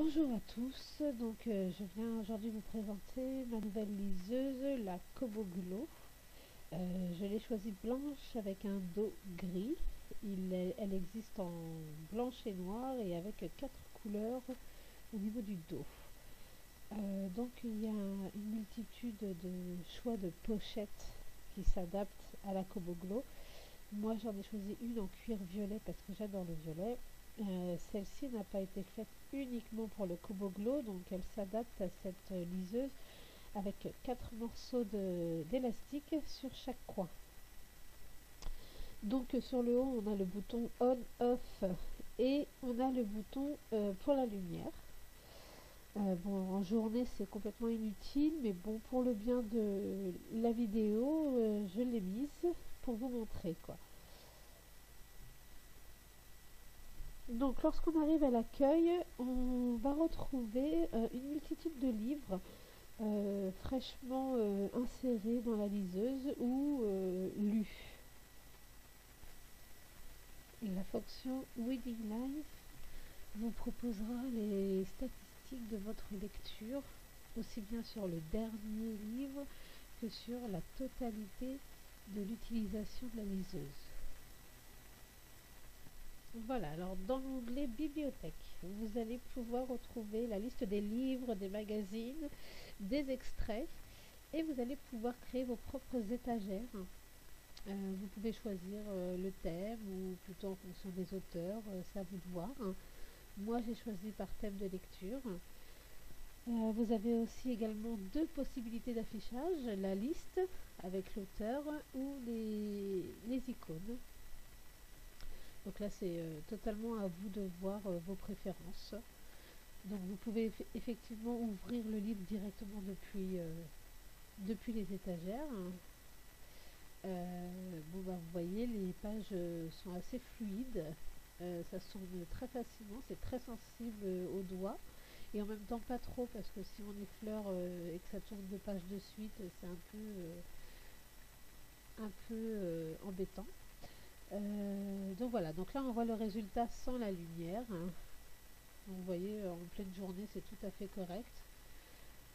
Bonjour à tous, je viens aujourd'hui vous présenter ma nouvelle liseuse, la Kobo Glow. Je l'ai choisie blanche avec un dos gris. Elle existe en blanche et noir et avec 4 couleurs au niveau du dos. Il y a une multitude de choix de pochettes qui s'adaptent à la Kobo Glow. Moi j'en ai choisi une en cuir violet parce que j'adore le violet. Celle-ci n'a pas été faite uniquement pour le Kobo Glow, donc elle s'adapte à cette liseuse avec 4 morceaux d'élastique sur chaque coin. Donc sur le haut on a le bouton on off et on a le bouton pour la lumière. En journée c'est complètement inutile, mais bon, pour le bien de la vidéo, je l'ai mise pour vous montrer quoi. Donc lorsqu'on arrive à l'accueil, on va retrouver une multitude de livres fraîchement insérés dans la liseuse ou lus. La fonction Reading Life vous proposera les statistiques de votre lecture, aussi bien sur le dernier livre que sur la totalité de l'utilisation de la liseuse. Voilà, alors dans l'onglet bibliothèque, vous allez pouvoir retrouver la liste des livres, des magazines, des extraits et vous allez pouvoir créer vos propres étagères. Vous pouvez choisir le thème ou plutôt en fonction des auteurs, c'est à vous de voir. Moi j'ai choisi par thème de lecture. Vous avez aussi également 2 possibilités d'affichage, la liste avec l'auteur ou les icônes. Donc là, c'est totalement à vous de voir vos préférences. Donc vous pouvez effectivement ouvrir le livre directement depuis les étagères. Vous voyez, les pages sont assez fluides. Ça s'ouvre très facilement, c'est très sensible aux doigts. Et en même temps pas trop, parce que si on effleure et que ça tourne 2 pages de suite, c'est un peu embêtant. Donc voilà, donc là on voit le résultat sans la lumière. Donc vous voyez, en pleine journée c'est tout à fait correct.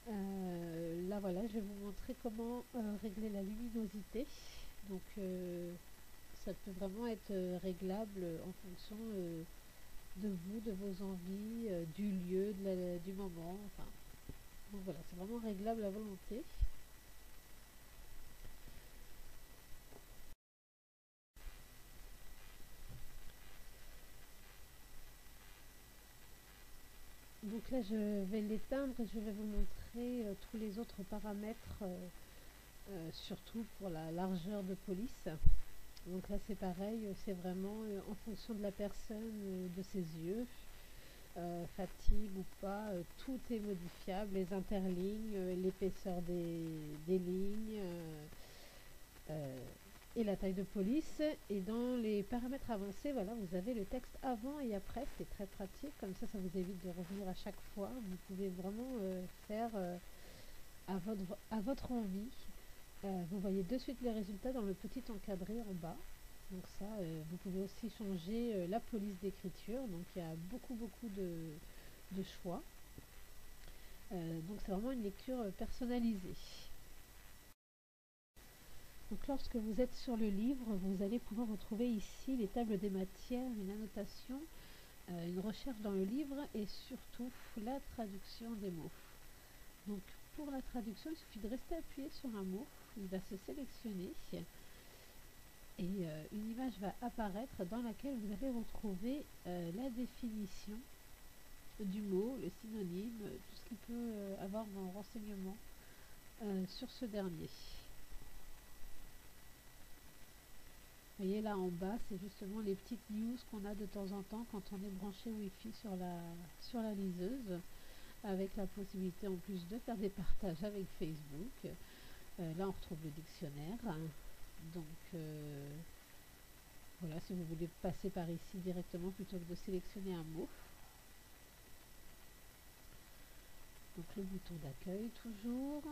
Là voilà, je vais vous montrer comment régler la luminosité. Donc ça peut vraiment être réglable en fonction de vous, de vos envies, du lieu, du moment. Enfin, donc voilà, c'est vraiment réglable à volonté. Donc là je vais l'éteindre et je vais vous montrer tous les autres paramètres, surtout pour la largeur de police. Donc là c'est pareil, c'est vraiment en fonction de la personne, de ses yeux, fatigue ou pas, tout est modifiable, les interlignes, l'épaisseur des lignes et la taille de police. Et dans les paramètres avancés, voilà, vous avez le texte avant et après, c'est très pratique, comme ça vous évite de revenir à chaque fois. Vous pouvez vraiment faire à votre envie. Vous voyez de suite les résultats dans le petit encadré en bas. Donc ça, vous pouvez aussi changer la police d'écriture. Donc il y a beaucoup de choix. Donc c'est vraiment une lecture personnalisée. Donc lorsque vous êtes sur le livre, vous allez pouvoir retrouver ici les tables des matières, une annotation, une recherche dans le livre et surtout la traduction des mots. Donc pour la traduction, il suffit de rester appuyé sur un mot, il va se sélectionner et une image va apparaître dans laquelle vous allez retrouver la définition du mot, le synonyme, tout ce qui peut avoir en renseignement sur ce dernier. Vous voyez là en bas, c'est justement les petites news qu'on a de temps en temps quand on est branché Wi-Fi sur la liseuse, avec la possibilité en plus de faire des partages avec Facebook. Là on retrouve le dictionnaire. Donc voilà, si vous voulez passer par ici directement plutôt que de sélectionner un mot. Donc le bouton d'accueil toujours.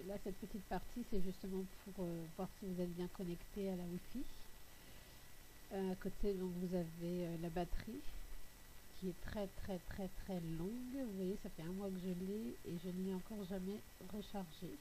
Là, cette petite partie, c'est justement pour voir si vous êtes bien connecté à la Wi-Fi. À côté, donc, vous avez la batterie qui est très très très très longue. Vous voyez, ça fait un mois que je l'ai et je ne l'ai encore jamais rechargée.